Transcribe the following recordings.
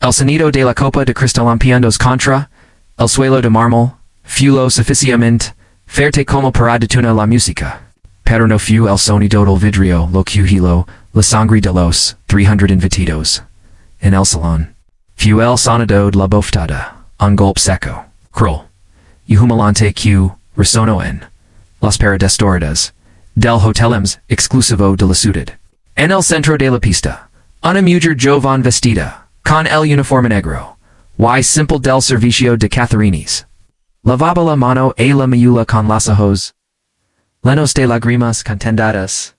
El sonido de la copa de cristal ampliándos contra, el suelo de mármol, fulo suficientemente, fuerte como para detonar la música. Pero no fu el sonido del vidrio lo que heló la sangre de los 300 invitados. En el salón. Fu el sonido de la bofetada, un golpe seco, cruel. Y humilante que resonó en las paredes doradas del hotel exclusivo de la ciudad. En el centro de la pista, una mujer joven vestida, con el uniforme negro, y simple del servicio de Catherinis. Lavaba la mano a la mayula con los ojos llenos de lágrimas contendadas.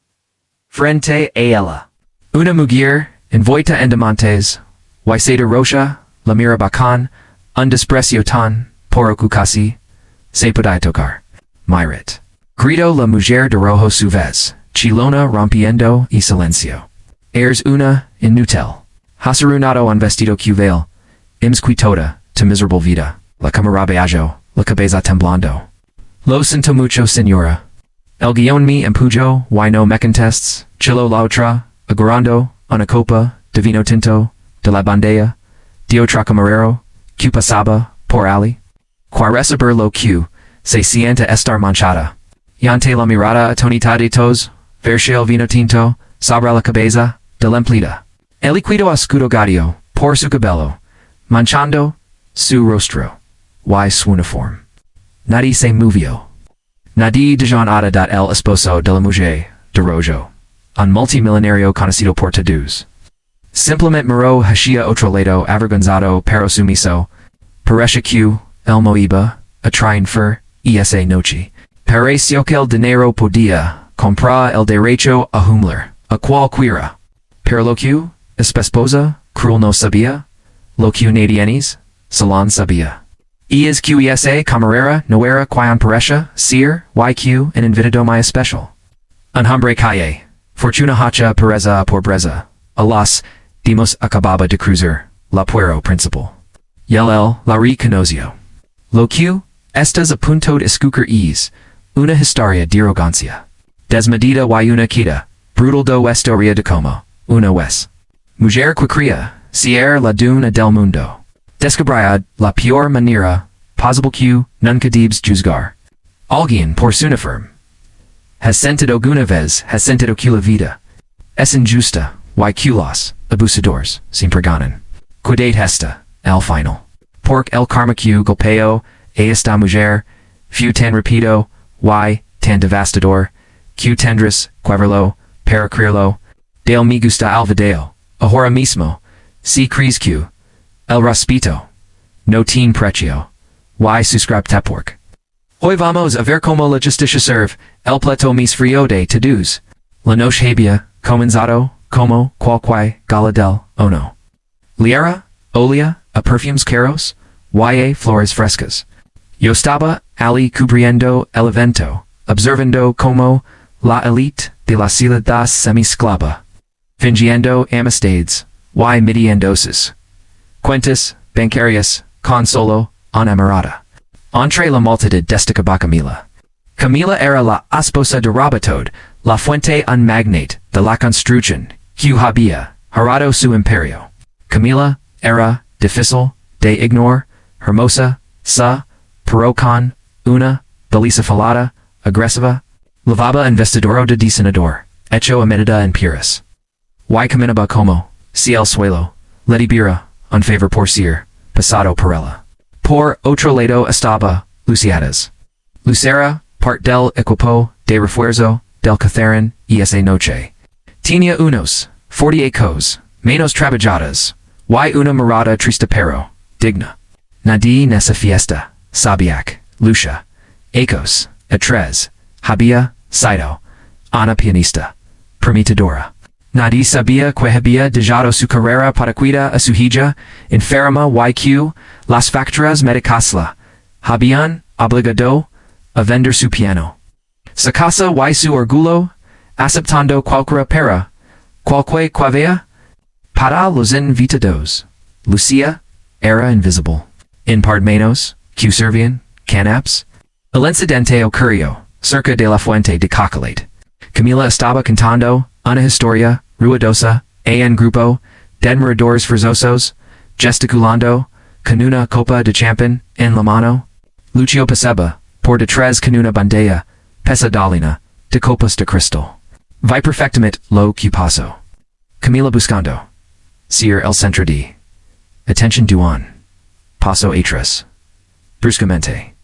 Frente a ella. Una mujer, envuelta en diamantes, y se de rocha, la miraba con un desprecio tan, poro que casi, se podía tocar. Miret. Gritó la mujer de rojo su vez, chilona rompiendo y silencio. Eres una, inútil. Hasarunado un vestido que veil, imsquitoda, tu miserable vida, la camarabajo, la cabeza temblando. Lo siento mucho señora. El guion me empujo, y no me contests, chilo la otra, agarrando, una copa, de vino tinto, de la bandeja, de otra camarero, que pasaba, por ali. Qua reciber lo que, se sienta estar manchada. Y ante la mirada atonita de todos, verse el vino tinto, sobre la cabeza, de la emplida. El liquido oscuro gadio, por su cabello, manchando, su rostro, y su uniforme. Nadie se movió. Nadie dejanada dat el esposo de la mujer, de rojo, un multimillonario conocido por todos. Simplemente miró hacia otro lado avergonzado pero sumiso, parecía que, el moiba, a triunfar, y esa noche, pareció que el dinero podía comprar el derecho a humillar, a cualquiera. Pero lo que, esposa, cruel no sabía, lo que nadienis, salón sabía. Y es que esa camarera no era quien parecía ser, y que en invitado muy especial. Un hombre calle, fortuna hacha pereza a pobreza, alas, dimos acababa de cruzar, la puero principal. Y el la reconoció. Lo que, estas a punto de escuchar es, una historia de arrogancia. Desmedida y una quita, brutal do historia de como, una wes. Mujer que cría, ser la duna del mundo. Descabrad la peor manera, possible que, nunca debes juzgar. Alguien por su uniforme. Has sentido alguna vez, has sentido que la vida es injusta, y que los abusadores siempre ganan. Cuidad esta, el final. Porque el karma que golpeó a esta mujer, fu tan rápido, y tan devastador, que tendrás que verlo, para creerlo, del me gusta el video, ahora mismo, si crees que, el respeto, no tiene precio, y suscribte porque. Hoy vamos a ver cómo la justicia serve, el plato mis frío de todos. La noche había comenzado, como cualquier gala del o no. Liera, olía, a perfumes caros, y a flores frescas. Yo estaba, ali cubriendo el evento, observando como la elite de la ciudad semisclava. Fingiendo amistades, y midiendosis. Cuentas, bancarias, consolo, enamorada. Entre la multitud destacaba Camila. Camila era la esposa de Rabatod, la fuente un magnate de la construcción, que había harado su imperio. Camila era difícil de ignorar, hermosa, pero con una belleza falada, agresiva, lavaba en vestidor de diseñador, hecho a medida en puras. Y caminaba como, si el suelo, le diera, un favor por ser, pasado por ella. Por otro lado estaba, Luciadas. Lucera, part del equipo, de refuerzo, del Catherine, y esa noche. Tenía unos, 48 cos, menos trabajadas, y una mirada triste pero, digna. Nadie nessa fiesta, Sabiac, Lucia, Ecos, Etres, había, Saito, Ana pianista, prometedora. Nadie sabía que había dejado su carrera para cuidar a su hija, enferma y que, las facturas médicas la habían obligado a vender su piano. Su casa y su orgullo, aceptando cualquiera para, cualquier quavea, para los invitados. Lucia era invisible. En part menos, que servían, canaps. El incidente ocurrió, cerca de la fuente de Cocolate. Camila estaba cantando, una historia, ruidosa, en grupo, de admiradores forzosos, Gesticulando, canuna copa de champan, en la mano. Lucio Paseba, por detrás canuna bandea, pesa dalina, de copas de cristal. Vi perfectamente lo que paso. Camila buscando. Seer el centro de. Attention duan. Paso atrás. Bruscamente.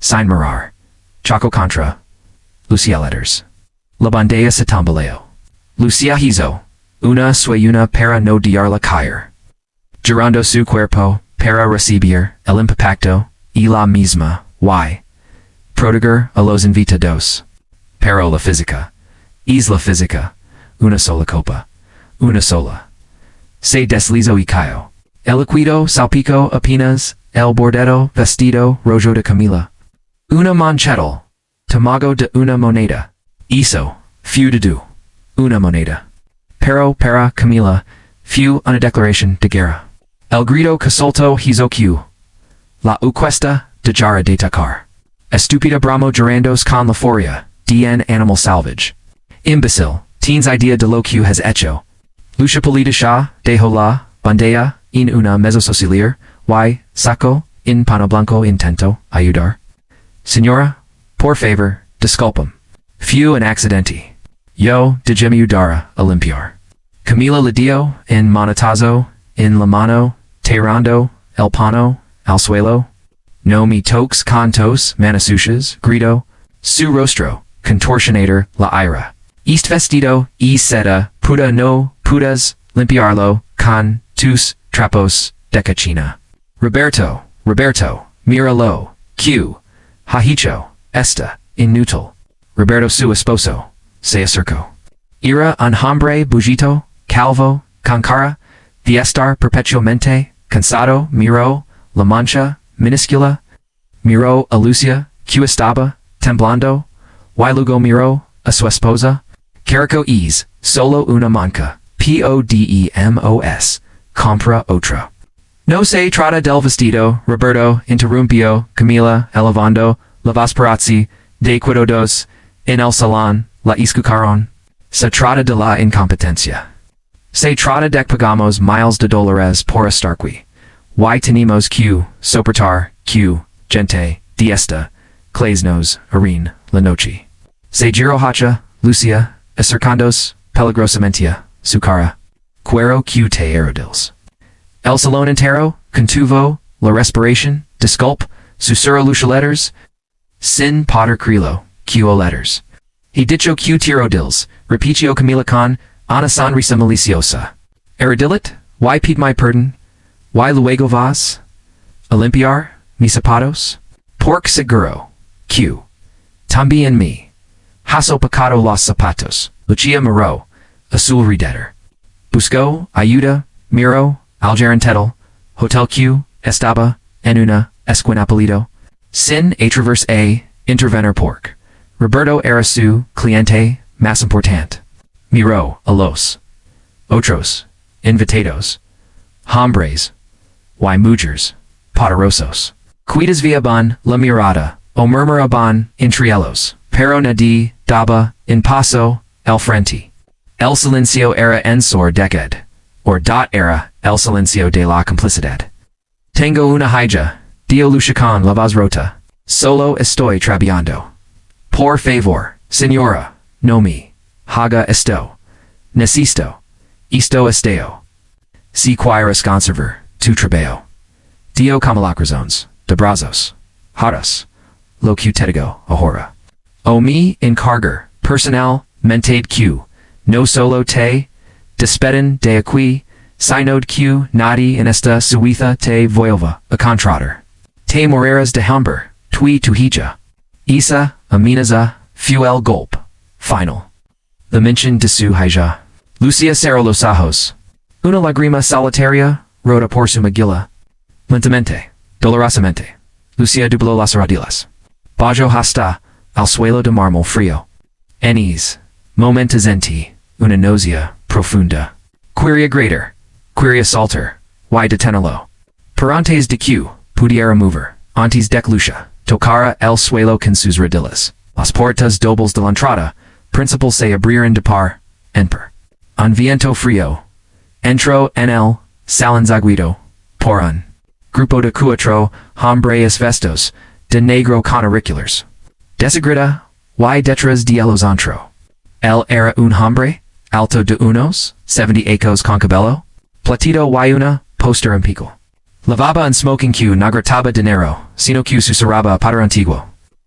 Sin mirar. Chaco contra. Lucia letters. La bandea se tambaleo. Lucia hizo. Una sueña para no diarla caer. Girando su cuerpo, para recibir el impacto, y la misma, y. Proteger a los invitados. Pero la física. Isla física. Una sola copa. Una sola. Se deslizó y cayó. El liquido salpico apenas, el bordetto vestido rojo de Camila. Una manchetal. Tamago de una moneda. Hizo. Few de du. Una moneda. Pero para Camila, few una declaración de guerra. El grito que soltó hizo Q. La uquesta de jara de tacar. Estúpida bramo gerandos con la furia, dn animal salvage. Imbecile, teens idea de lo que has hecho. Lucia polita sha, dejo la, bandea, en una mesosocilir, y, saco, in pano blanco intento, ayudar. Señora, por favor, disculpam. Few an accidente. Yo, de me ayudara a limpiar. Camila Lidio, en monetazo, en la mano, teirando, el pano, al suelo. No me toques cantos, manasuchas, grito, su rostro, contorsionator, la ira. East vestido, y seta, puta no, putas, limpiarlo, con, tus, trapos, decachina. Roberto, míralo, Q. Hahicho, esta, inútil. Roberto su esposo, se acercó. Ira un hombre bujito, calvo, con cara, de estar perpetuamente, cansado, miró, la mancha, minúscula, miró a Lucia, que estaba, temblando, y luego miró a su esposa. Carico es, solo una manca, podemos, compra otra. No se trata del vestido, Roberto interrumpió, Camila, elevando, la vasperazzi, de cuidados, en el salón, la escucharon. Se trata de la incompetencia. Se trata de pagamos miles de dólares por estar qui. Y tenemos que soportar, que, gente, de esta, claesnos, arin, la noche. Se giro hacha, Lucia, acercandos, peligrosamente, su cara. Cuero que te erodils. El salón entero, contuvo, la respiración, disculp, susura lucia letters. Sin poder crilo, que o letters. He dicho que tiro dils, repitio Camila con, ana sonrisa maliciosa. Erodilit, y pide my perdon, y luego vas? A limpiar, mis zapatos? Pork seguro, Q. También me. Haso pecado los zapatos, Lucia miró, azul rededer. Buscó, ayuda, miro, algerantetal, hotel Q, estaba, en una, esquinapelido. Sin atravers a, intervenor pork. Roberto era su, cliente, más importante. Miró, a los. Otros, invitados. Hombres. Y mujeres, poderosos. Cuidas via bon, la mirada, o murmura bon, entre ellos. Pero nadie, daba, en paso, el frente. El silencio era en sor decad. Or dot era, el silencio de la complicidad. Tengo una hija, dio Lucia con la voz rota. Solo estoy trabajando. Por favor, señora, no me. Haga esto. Necesito. Esto esteo. Si quieres conservar tu trabajo. Dio como las razones, de brazos. Haras. Lo que te digo, ahora. O me encargar, personal, mente Q. No solo te. Despeden de aquí. Sinod Q. Nadie en esta suiza te vuelva a contratar. Te moreras de hambre. Tui tu hija. Isa, amenaza, fuel gulp. Final. The mention de su hija. Lucia cerró los ojos. Una lágrima solitaria, rota por su mejilla. Lentamente, dolorosamente. Lucia dobló las rodillas. Bajo hasta, al suelo de mármol frío. Enis, momentos en ti, una nausea profunda. Quería greater, quería salter, y detenerlo. Por antes de que, pudiera mover, antes de Lucia, tocara el suelo con sus rodillas. Las puertas dobles de la entrada, principal se abrieron de par, en per. Un viento frío. Entró en el, salón zaguido, Poran. Grupo de cuatro hombres vestos de negro con auriculares. Desagrida y detrás de los antro. Él era un hombre alto de unos 70 acos con cabello platido y una poster en pico. Lavaba en smoking que no gastaba dinero, sino que susurraba padre antiguo.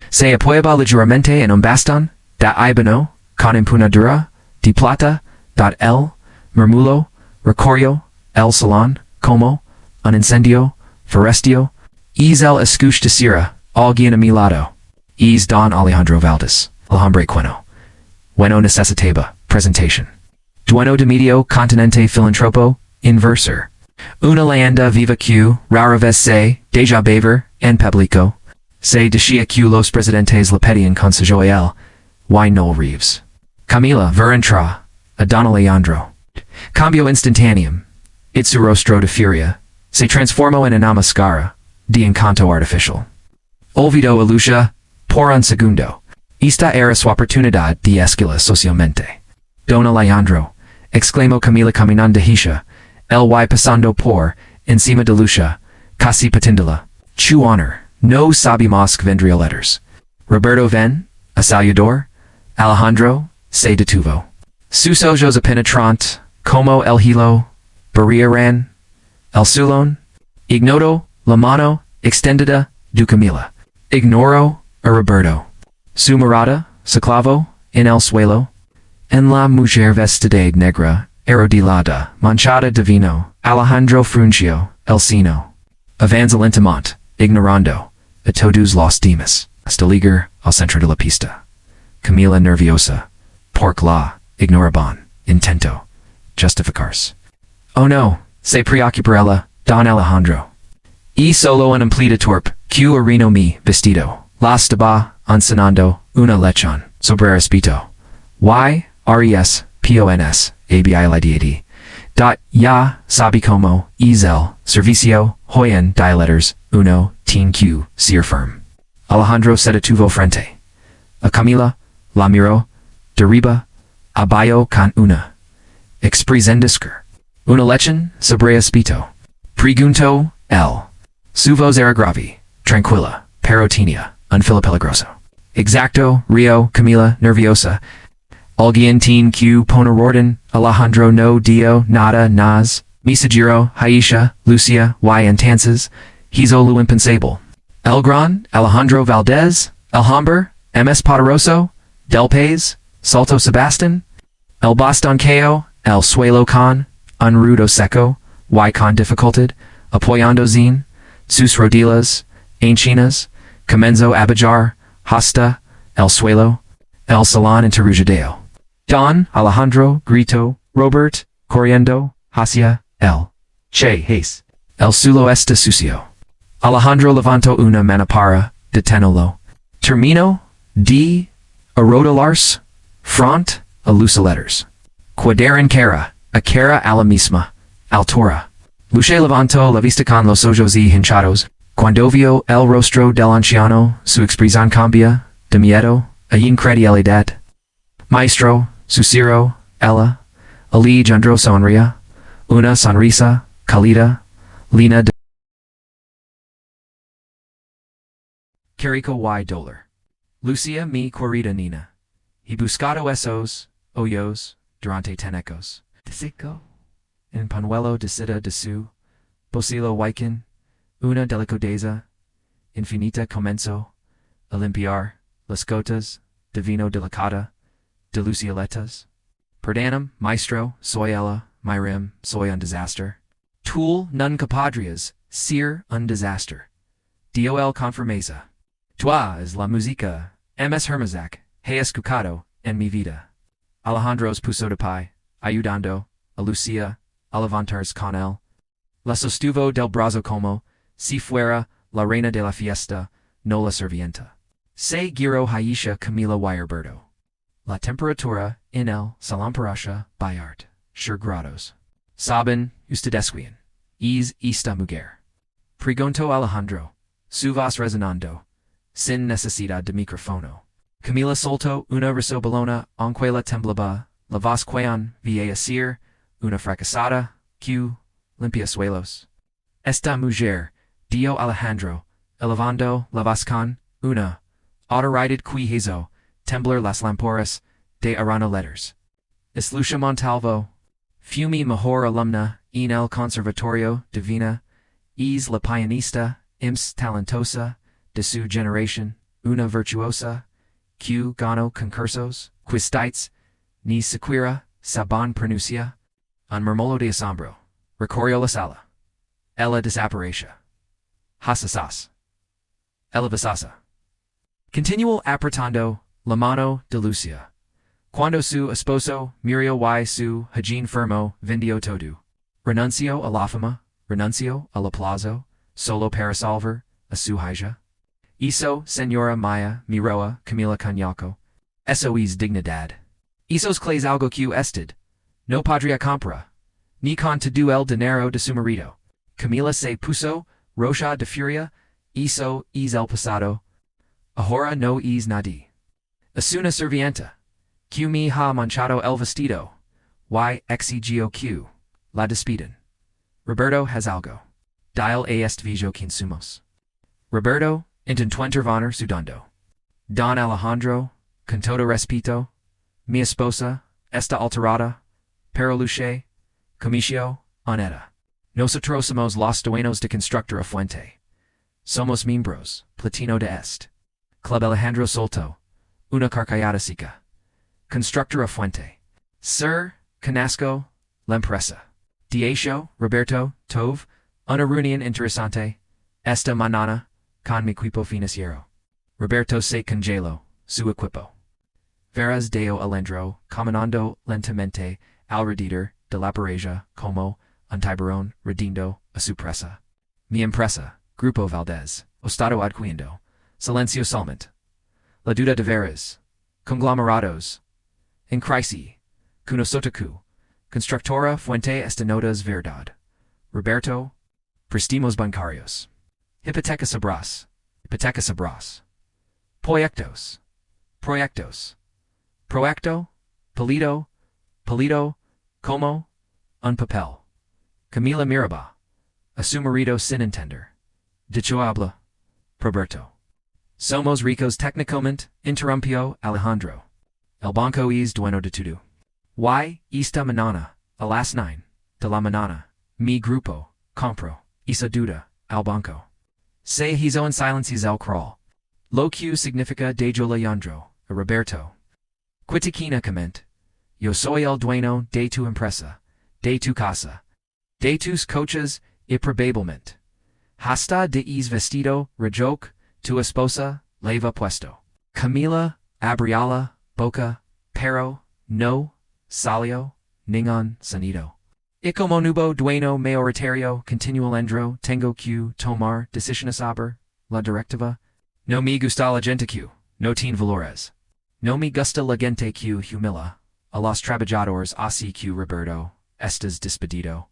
Se apoyaba ligeramente en un bastón da ibano con empuñadura de plata dot el murmulo recorrió el salón como un incendio forestio es el escuche de cera alguien a mi lado es don Alejandro Valdez el hombre bueno necesitaba presentation dueño de medio continente filantropo inversor una leyenda viva que rara vez se deja beber en público se decía que los presidentes le pedían consejo a él y no Reeves. Camila Verentra a don Alejandro. Cambio instantaneum. It su rostro de furia se transformó en una máscara de encanto artificial. Olvidó a Lucia por un segundo. Esta era su oportunidad de escalar socialmente. Don Alejandro, exclamó Camila caminando derecha, el y pasando por encima de Lucia, casi patindola. Chu honor, no sabemos que vendría letters. Roberto ven, a saludar, Alejandro, se detuvo. Sus ojos penetrant, como el hilo, barriaran, el sulón, ignoto la mano extendida de Camila. Ignoro a Roberto. Su mirada, se clavó, en el suelo, en la mujer vestida negra, arrodillada, manchada de vino, Alejandro frunció el seno. Avanza lentamente, ignorando, a todos los demás, hasta llegar al centro de la pista. Camila nerviosa, porque la ignoraban, intento, justificarse. Oh no, se preocuparela, don Alejandro. Y solo un empleo torpe, que areno mi vestido, la estaba encenando una lechon, sobre respito. Y, res, pons, abilid. Dot, ya, sabe como, es el, servicio, hoyen, dialeters, uno, teen q, seer firm. Alejandro se detuvo frente. A Camila, la miró, derriba, abajo con una. Expresendiscar. Una lechon, sobre espito. Pregunto, el. Su voz era grave, tranquila, pero tenía un filo peligroso. Exacto, Rio, Camila, nerviosa. Alguien tiene que poner orden, Alejandro no dio nada nas, Misagiro, Haisha, Lucia, y entonces, hizo lo impensable. El gran, Alejandro Valdez, el hombre, MS Poderoso, Del Paz, Salto Sebastián, el bastonqueo, el suelo con, un rudo seco, y con dificultad, apoyando zin, sus rodillas, enchinas, comenzo a bajar, hasta, el suelo, el salón interrogado. Don Alejandro gritó, Robert, corriendo, hacia, el. Che, hace. El suelo está sucio. Alejandro levantó una mano para, deténolo. Termino, de, arrodillarse, front, a los letters. Cuadran cara, a cara a la misma, altura. Lucia levantó la vista con los ojos y hinchados. Cuando vio el rostro del anciano, su expresión cambia, de miedo, a incredulidad. Maestro, susurró, ella, Alejandro sonría, una sonrisa, cálida, lina de Carico y dolor. Lucia mi querida nina. He buscado esos, hoyos, durante tenecos. Desico, en panuelo de seda de su, posilo huayquin, una delicadeza, infinita comenzo, a limpiar, las gotas, de vino delicada, de lucioletas. Perdonam, maestro, soy ella, Myrim, soy un disaster. Tool nunca podrías, ser un disaster. Dol confirmeza. Tua es la música, ms Hermazak, he escuchado, en mi vida. Alejandro's puso de pie, ayudando, a Lucia, a levantarse con él. La sostuvo del brazo como, si fuera, la reina de la fiesta, no la servienta. Se giro Haisha Camila y Roberto. La temperatura, en el, salón parasha, Bayard, grados. Saben, ustedes es esta mujer. Preguntó Alejandro, su voz resonando, sin necesidad de micrófono. Camila soltó una resobolona, aunque la temblaba, la voz quean, via decir, una fracasada, que, limpia suelos. Esta mujer, Dio Alejandro, elevando la voz con una autoridad que hizo temblar las lámparas de Arano letters. Es Lucia Montalvo, fumi mejor alumna en el Conservatorio Divina, es la pianista más talentosa de su generación, una virtuosa, que ganó concursos, quistites, ni siquiera saben pronuncia, un murmullo de asombro, recorrió la sala. Ella desapareció. Hasasas. Ella visasa. Continuó apretando la mano de Lucia. Cuando su esposo murió y su hajin firmo vendió todo. Renunció a la fama, renunció a la plaza, solo para salvar a su hija. Hizo señora Maya Miroa Camila Cañaco. Eso es dignidad. Hizo clays algo que usted no podría comprar, ni con todo el dinero de su marido. Camila se puso roja de furia, eso es el pasado. Ahora no es nadie. Es una servienta, que me ha manchado el vestido, y exigió que la despiden. Roberto has algo. Dial a este vijo que insumos. Roberto intentó intervenir sudando. Don Alejandro, con todo respeto, mi esposa, está alterada, pero luce, comicio, honeta. Nosotros somos los dueños de Constructora Fuente. Somos miembros, platino de este. Club Alejandro Solto, una carcayada seca. Constructora Fuente. Sir, conozco, la empresa. De hecho, Roberto, Tove, una reunión interesante, esta mañana, con mi equipo financiero. Roberto se congeló, su equipo. Veras deo alendro, caminando lentamente, alrededor de la pareja, como un tiburón redindo a su presa. Mi empresa, Grupo Valdez, ostado adquiriendo, silencio solamente. La duda de veras, conglomerados, en crisis, cunosotaku, Constructora Fuente estenotas verdad. Roberto, prestimos bancarios. Hipoteca sabras. Proyectos. Proyecto, Polito, como, un papel. Camila Miraba. A su marido sin entender. Dicho habla. Roberto. Somos ricos técnicamente, interrumpió Alejandro. El banco es dueño de todo. Y, esta mañana, a las 9 de la mañana, mi grupo, compro, esa duda, al banco. Se hizo en silencio el crawl. Lo que significa de yo Leandro, a Roberto. Quitiquinamente, yo soy el dueño de tu empresa, de tu casa, de tus coches y probablemente. Hasta de es vestido, rejoc, tu esposa, leva puesto. Camila, abrió la boca, pero, no, salió, ningún sonido. Y como nuevo dueño mayoritario, continuó Alejandro, tengo que tomar decisiones sobre la directiva. No me gusta la gente que no tiene valores. No me gusta la gente que humilla a los trabajadores así que Roberto, estás despedido.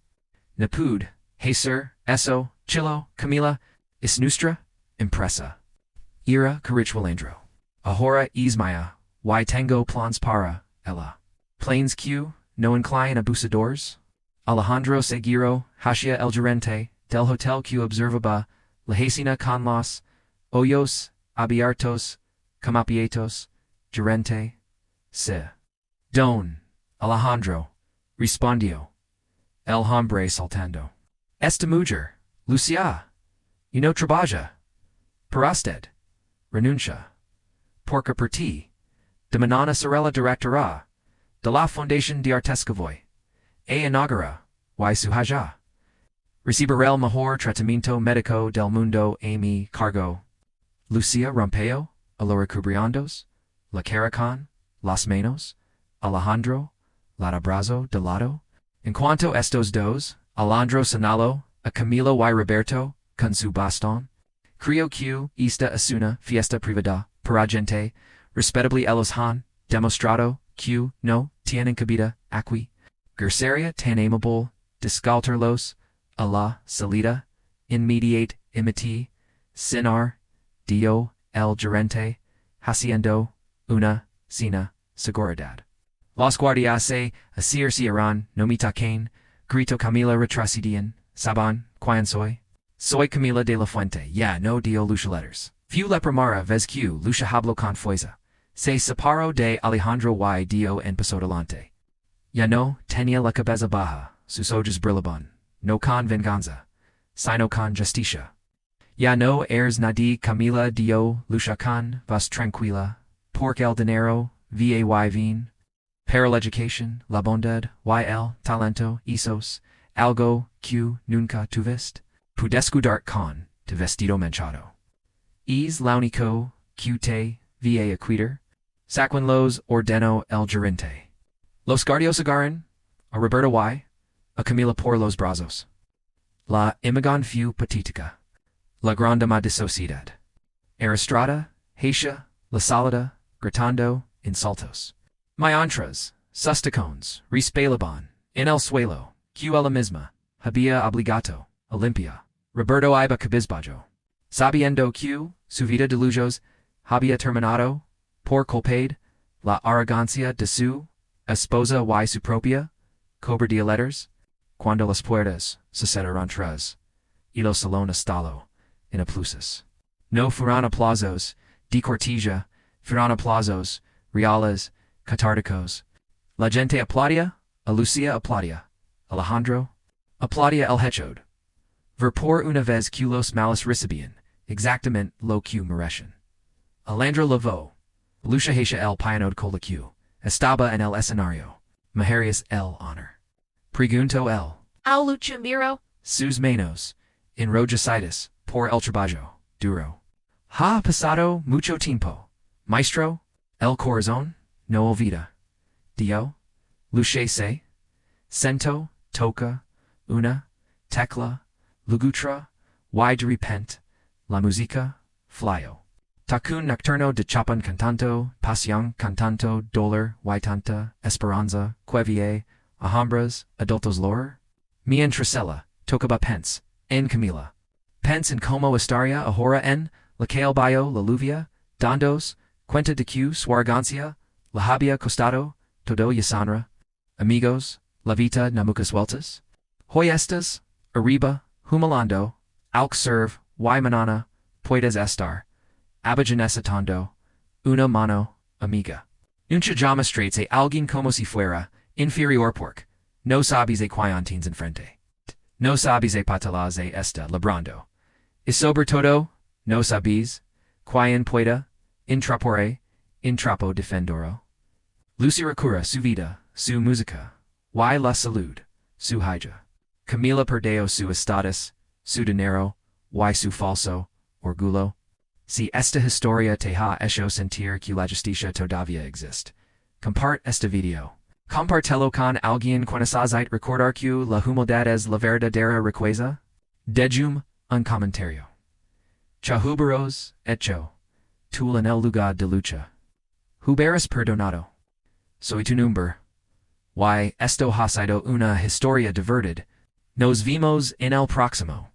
No pude, hacer eso, chilo, Camila, es nuestra empresa. Ira Carich Alejandro. Ahora es mía, y tengo plans para ella. Planes que no incluyen abusadores. Alejandro Seguiro, hacia el gerente del hotel que observaba la escena con los hoyos abiertos, camapietos, gerente, se. Don Alejandro, respondió. El hombre saltando. Esta mujer, Lucia, y no trabaja. Para usted, renuncia. Porque por ti, de mañana será la directora de la Fundación de Artescavoy. E inaugura, y su hija. Recibirá el mejor tratamiento médico del mundo a mi cargo. Lucia rompeo, a lo recubriandos, la cara con, las manos, Alejandro, la abrazo de lado. En cuanto estos dos, Alejandro señaló a Camilo y Roberto, con su bastón. Creo que esta es una fiesta privada, para gente, respetably ellos han, demostrado, que no tienen cabida aquí. Gerseria tan amable, descalterlos, a la salida, inmediate imiti, sinar, dio, el gerente, haciendo, una, cena, seguridad. Los guardias se asircieron, no me taquen, grito Camila retrocedian, saban, quién soy? Soy Camila de la Fuente, ya no dio lucha letters. Few lepramara vezq lucha hablo con fuerza. Se separo de Alejandro y dio en paso delante. Ya no tenía la cabeza baja, sus ojos brillaban, no con venganza, sino con justicia. Ya no eres nadie Camila dio lucha con vas tranquila, porque el dinero, va vin. Para la educación, la bondad, y el talento, esos, algo que nunca tuviste, pudescu dart con, te vestido manchado. Es la único que te va a cuidar, saquen los ordeno el gerente. Los guardios agarran, a Roberto y, a Camila por los brazos. La imagen fue patética. La grande de sociedad. Aristrada, Hatia, la salada, gritando, insultos. Mientras, sustacones, respelaban, en el suelo, que ella misma, había obligado, Olimpia, Roberto iba cabizbajo. Sabiendo que, su vida de lujos, había terminado, por culpa la arrogancia de su esposa y su propia, cobardía letters, cuando las puertas se cerraron tras, y los salón estalo, en aplausos. No fueron aplausos, de cortesía, fueron aplausos, reales, catárticos. La gente aplaudía, a Lucia aplaudía, Alejandro, aplaudía el hechod. Ver por una vez que los males recibían, exactamente lo que merecen. Alejandro lavó, Lucia Hatia el piano con que, estaba en el escenario, Maharius el honor. Pregunto el, Au lucha miro, sus manos, enrojecidas, por el trabajo, duro. Ha pasado mucho tiempo, maestro, el corazón, no olvida. Dio, luce se, sento, toca, una, tecla, lugutra, y de repente, la música, flyo. Tacun nocturno de chapan cantanto, pasión cantanto, dolor, y tanta, esperanza, quevie, alhambras, adultos lor. Mientras ella, tocaba pence, en Camila. Pence en como estaria ahora en, la que el bayo la lluvia, dandos, cuenta de que su arrogancia, la había costado, todo y sanra. Amigos, la vida na muchas vueltas. Hoy estas, arriba, humalando, alc serve, y manana, puedes estar. Abajanesatando, una mano, amiga. Nunca llamastrates a alguien como si fuera, inferior porque, no sabes a quién enfrente. No sabes a patalas a esta labrando. Y sobre todo, no sabes, quién pueda, intrapore, intrapo defendoro. Lucy recura su vida, su música, y la salud, su hija. Camila perdeo su estatus, su dinero, y su falso, orgullo. Si esta historia te ha hecho sentir que la justicia todavía existe. Compart este video. Compartelo con alguien quienesazite recordar que la humildad es la verdadera riqueza. Dejum, un comentario. Chahuberos, hecho. Tú en el lugar de lucha. Huberas perdonado. Soy tu number. Y esto ha sido una historia divertida. Nos vemos en el próximo.